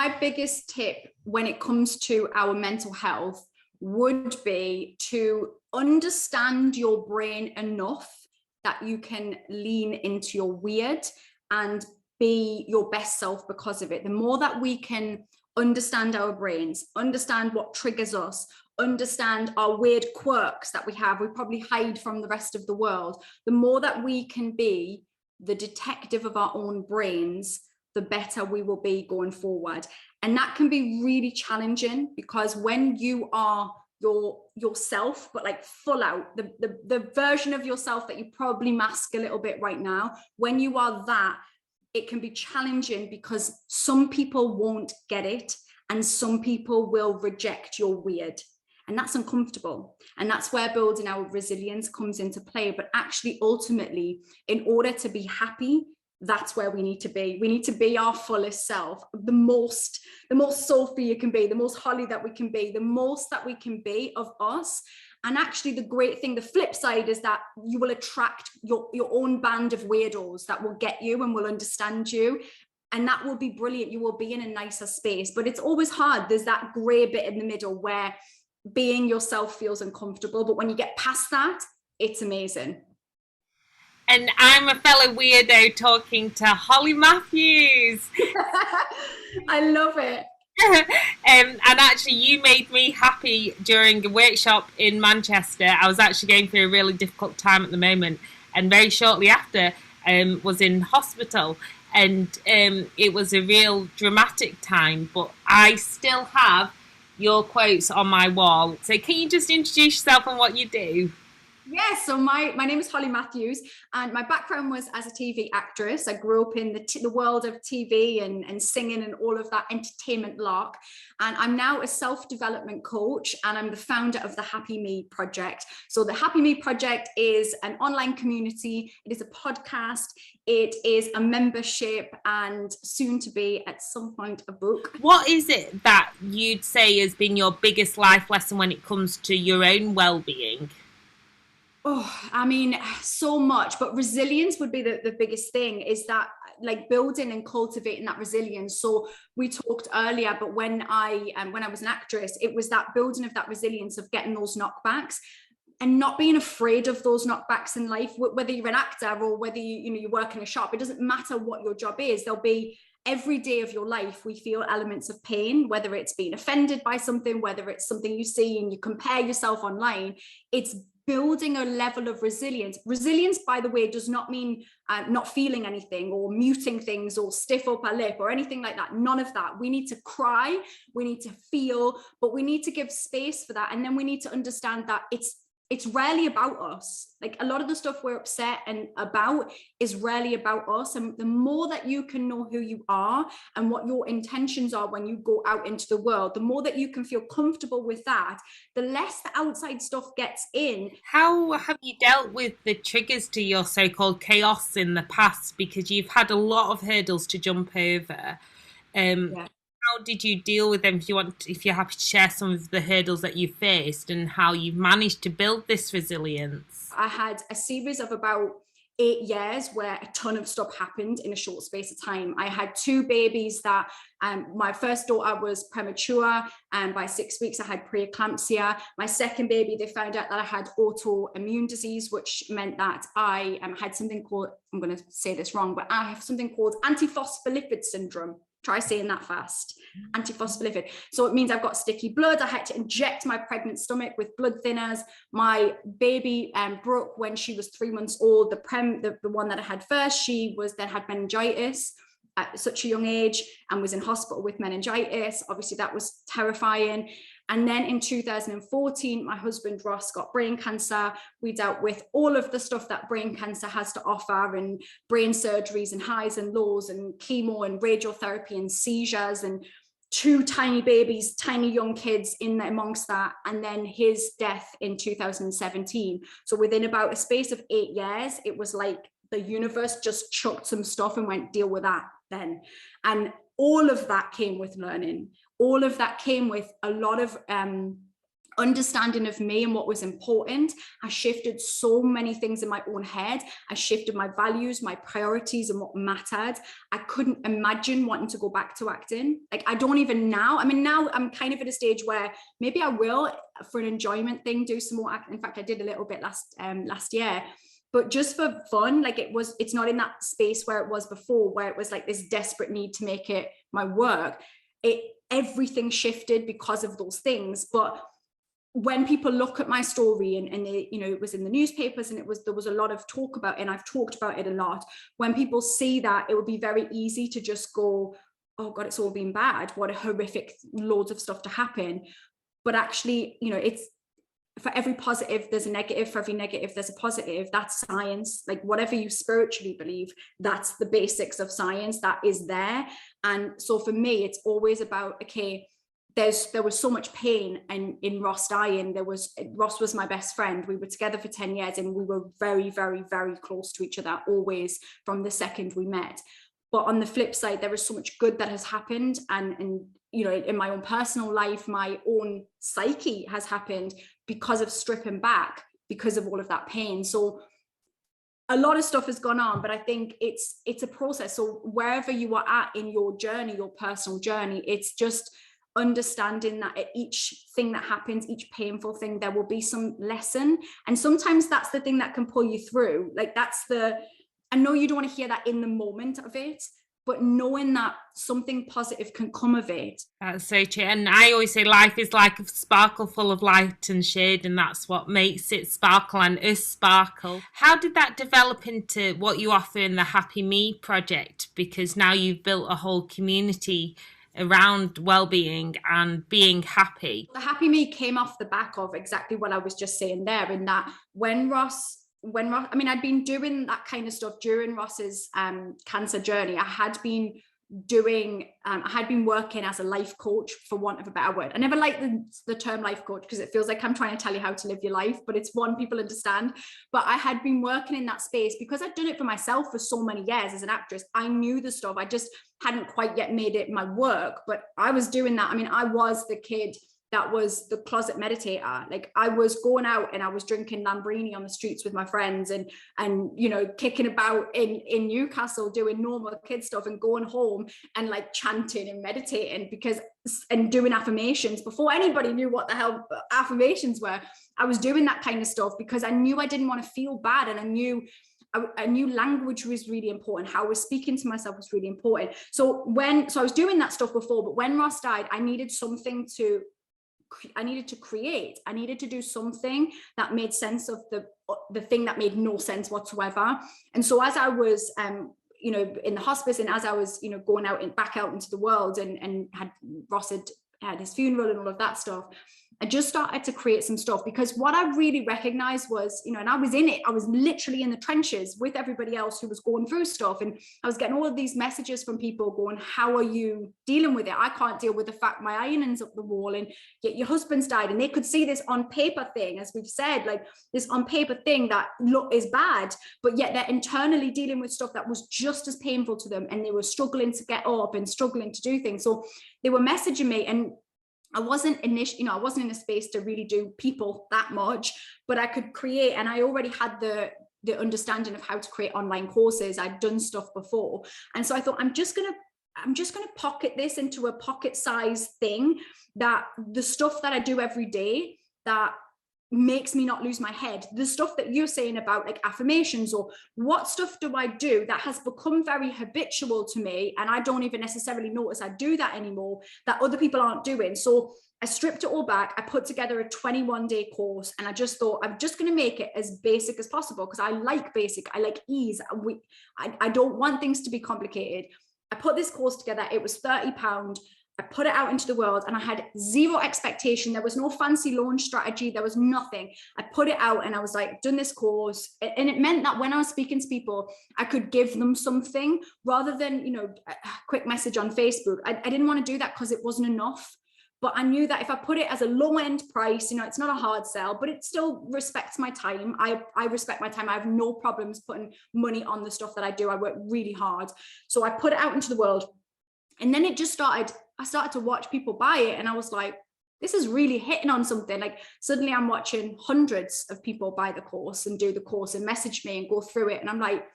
my biggest tip when it comes to our mental health would be to understand your brain enough that you can lean into your weird and be your best self because of it. The more that we can understand our brains, understand what triggers us, understand our weird quirks that we have, we probably hide from the rest of the world, the more that we can be the detective of our own brains, the better we will be going forward. And that can be really challenging, because when you are yourself, but like full out, the version of yourself that you probably mask a little bit right now, when you are that, it can be challenging because some people won't get it and some people will reject your weird. And that's uncomfortable. And that's where building our resilience comes into play. But actually, ultimately, in order to be happy, that's where we need to be. We need to be our fullest self, the most Sophie you can be, the most Holly that we can be, the most that we can be of us. And actually, the great thing, the flip side, is that you will attract your own band of weirdos that will get you and will understand you. And that will be brilliant. You will be in a nicer space. But it's always hard. There's that gray bit in the middle where being yourself feels uncomfortable. But when you get past that, it's amazing. And I'm a fellow weirdo talking to Holly Matthews. I love it. And actually, you made me happy during a workshop in Manchester. I was actually going through a really difficult time at the moment, and very shortly after, was in hospital, and it was a real dramatic time. But I still have your quotes on my wall. So can you just introduce yourself and what you do? Yes, so my name is Holly Matthews, and my background was as a TV actress. I grew up in the world of TV and singing and all of that entertainment lark. And I'm now a self-development coach, and I'm the founder of the Happy Me Project. So the Happy Me Project is an online community. It is a podcast. It is a membership, and soon to be at some point a book. What is it that you'd say has been your biggest life lesson when it comes to your own well-being? Oh, I mean, so much, but resilience would be the biggest thing, is that like building and cultivating that resilience. So we talked earlier, but when I was an actress, it was that building of that resilience of getting those knockbacks and not being afraid of those knockbacks in life, whether you're an actor or whether you work in a shop. It doesn't matter what your job is. There'll be every day of your life, we feel elements of pain, whether it's being offended by something, whether it's something you see and you compare yourself online. It's building a level of resilience. Resilience, by the way, does not mean not feeling anything or muting things or stiff upper lip or anything like that. None of that. We need to cry, we need to feel, but we need to give space for that. And then we need to understand that it's rarely about us. Like a lot of the stuff we're upset and about is rarely about us. And the more that you can know who you are and what your intentions are when you go out into the world, the more that you can feel comfortable with that, the less the outside stuff gets in. How have you dealt with the triggers to your so-called chaos in the past? Because you've had a lot of hurdles to jump over. Yeah. How did you deal with them? If you're happy to share some of the hurdles that you faced and how you've managed to build this resilience. I had a series of about 8 years where a ton of stuff happened in a short space of time. I had 2 babies that my first daughter was premature, and by 6 weeks I had preeclampsia. My second baby, they found out that I had autoimmune disease, which meant that I had something called, I'm going to say this wrong, but I have something called antiphospholipid syndrome. Try saying that fast. Antiphospholipid. So it means I've got sticky blood. I had to inject my pregnant stomach with blood thinners. My baby broke when she was 3 months old. The one that I had first, she had meningitis at such a young age and was in hospital with meningitis. Obviously, that was terrifying. And then in 2014, my husband Ross got brain cancer. We dealt with all of the stuff that brain cancer has to offer, and brain surgeries and highs and lows and chemo and radiotherapy and seizures and 2 tiny babies, tiny young kids in amongst that. And then his death in 2017. So within about a space of 8 years, it was like the universe just chucked some stuff and went, deal with that then. And all of that came with learning. All of that came with a lot of understanding of me and what was important. I shifted so many things in my own head. I shifted my values, my priorities, and what mattered. I couldn't imagine wanting to go back to acting. Like, I don't even now. I mean, now I'm kind of at a stage where maybe I will, for an enjoyment thing, do some more acting. In fact, I did a little bit last year, but just for fun. Like, it's not in that space where it was before, where it was like this desperate need to make it my work. Everything shifted because of those things. But when people look at my story and they, you know, it was in the newspapers and there was a lot of talk about it, and I've talked about it a lot. When people see that, it would be very easy to just go, oh God, it's all been bad. What a horrific, loads of stuff to happen. But actually, you know, it's, for every positive, there's a negative. For every negative, there's a positive. That's science. Like, whatever you spiritually believe, that's the basics of science that is there. And so for me, it's always about, okay, there was so much pain, and in Ross dying, Ross was my best friend. We were together for 10 years and we were very, very, very close to each other, always, from the second we met. But on the flip side, there is so much good that has happened. And you know, in my own personal life, my own psyche has happened because of stripping back, because of all of that pain. So a lot of stuff has gone on, but I think it's a process. So wherever you are at in your journey, your personal journey, it's just understanding that at each thing that happens, each painful thing, there will be some lesson. And sometimes that's the thing that can pull you through. Like, I know you don't want to hear that in the moment of it, but knowing that something positive can come of it. That's so true. And I always say life is like a sparkle full of light and shade, and that's what makes it sparkle and us sparkle. How did that develop into what you offer in the Happy Me project? Because now you've built a whole community around well-being and being happy. The Happy Me came off the back of exactly what I was just saying there, in that when Ross, I mean, I'd been doing that kind of stuff during Ross's cancer journey. I had been working as a life coach, for want of a better word. I never liked the term life coach, because it feels like I'm trying to tell you how to live your life, but it's one people understand. But I had been working in that space because I'd done it for myself for so many years as an actress. I knew the stuff. I just hadn't quite yet made it my work, but I was doing that. I mean, I was the kid that was the closet meditator. Like, I was going out and I was drinking Lambrini on the streets with my friends and you know, kicking about in Newcastle, doing normal kid stuff, and going home and like chanting and meditating and doing affirmations before anybody knew what the hell affirmations were. I was doing that kind of stuff because I knew I didn't want to feel bad, and I knew language was really important. How I was speaking to myself was really important. So I was doing that stuff before, but when Ross died, I needed to create. I needed to do something that made sense of the thing that made no sense whatsoever. And so as I was you know, in the hospice, and as I was, you know, going back out into the world, and Ross had his funeral and all of that stuff, I just started to create some stuff, because what I really recognized was, you know, and I was in it, I was literally in the trenches with everybody else who was going through stuff. And I was getting all of these messages from people going, how are you dealing with it? I can't deal with the fact my ironing's up the wall, and yet your husband's died. And they could see this on paper thing, as we've said, like this on paper thing that is bad, but yet they're internally dealing with stuff that was just as painful to them. And they were struggling to get up and struggling to do things. So they were messaging me, and I wasn't in a space to really do people that much, but I could create, and I already had the understanding of how to create online courses. I'd done stuff before. And so I thought, I'm just going to pocket this into a pocket size thing, that the stuff that I do every day that makes me not lose my head, the stuff that you're saying about like affirmations, or what stuff do I do that has become very habitual to me, and I don't even necessarily notice I do that anymore, that other people aren't doing. So I stripped it all back. I put together a 21-day course, and I just thought, I'm just going to make it as basic as possible, because I like basic, I like ease. I don't want things to be complicated. I put this course together. It was £30. I put it out into the world, and I had zero expectation. There was no fancy launch strategy. There was nothing. I put it out, and I was like, done this course. And it meant that when I was speaking to people, I could give them something rather than, you know, a quick message on Facebook. I didn't want to do that because it wasn't enough. But I knew that if I put it as a low end price, you know, it's not a hard sell, but it still respects my time. I respect my time. I have no problems putting money on the stuff that I do. I work really hard. So I put it out into the world, and then it just started. I started to watch people buy it, and I was like, this is really hitting on something. Like suddenly I'm watching hundreds of people buy the course and do the course and message me and go through it. And I'm like,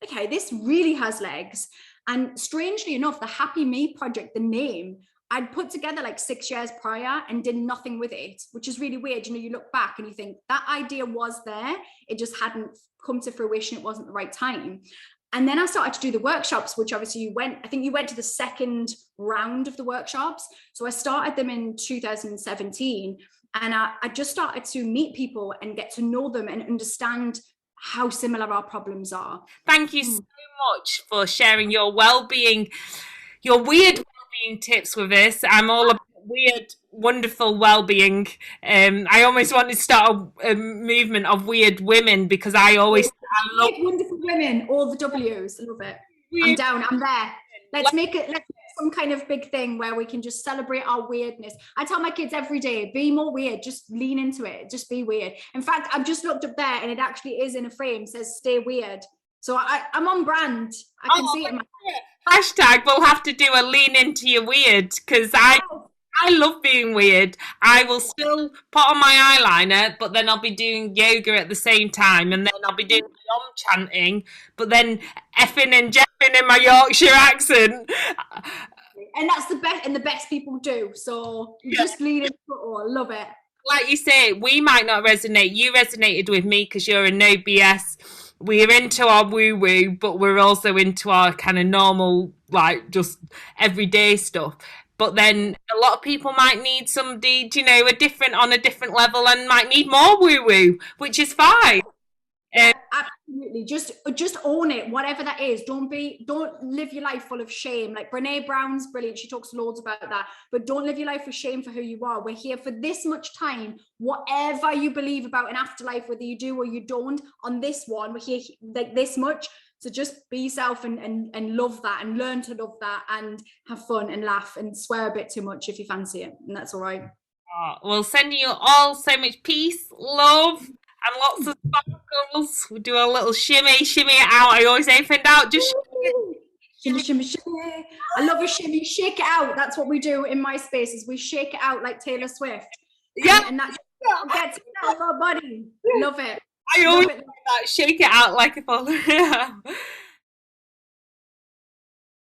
okay, this really has legs. And strangely enough, the Happy Me project, the name, I'd put together like 6 years prior and did nothing with it, which is really weird. You know, you look back and you think that idea was there. It just hadn't come to fruition. It wasn't the right time. And then I started to do the workshops, which obviously I think you went to the second round of the workshops. So I started them in 2017, and I just started to meet people and get to know them and understand how similar our problems are. Thank you so much for sharing your well-being, your weird well-being tips with us. I'm all about weird, wonderful well-being. I almost want to start a movement of weird women, because I love wonderful women, all the W's. I love it. Weird. I'm down. I'm there. Let's make some kind of big thing where we can just celebrate our weirdness. I tell my kids every day, be more weird, just lean into it, just be weird. In fact, I've just looked up there and it actually is in a frame, says stay weird. So I'm on brand. I can see it in my hashtag. We'll have to do a lean into your weird, because I love being weird. I will still put on my eyeliner, but then I'll be doing yoga at the same time, and then I'll be doing Om chanting, but then effing and jeffing in my Yorkshire accent. And that's the best, and the best people do. So just lean into it all. Love it. Like you say, we might not resonate. You resonated with me because you're a no BS. We're into our woo-woo, but we're also into our kind of normal, like, just everyday stuff. But then a lot of people might need somebody, you know, on a different level, and might need more woo-woo, which is fine. Absolutely. Just own it, whatever that is. Don't live your life full of shame. Like Brene Brown's brilliant. She talks loads about that. But don't live your life with shame for who you are. We're here for this much time. Whatever you believe about an afterlife, whether you do or you don't, on this one, we're here like this much. So just be yourself and love that, and learn to love that, and have fun and laugh and swear a bit too much if you fancy it. And that's all right. We'll send you all so much peace, love, and lots of sparkles. We'll do a little shimmy it out. I always say, find out, just shimmy. I love a shimmy. Shake it out. That's what we do in my spaces. We shake it out like Taylor Swift. Yeah. And that gets it out of our body. Love it. I always like that. Shake it out like a ball.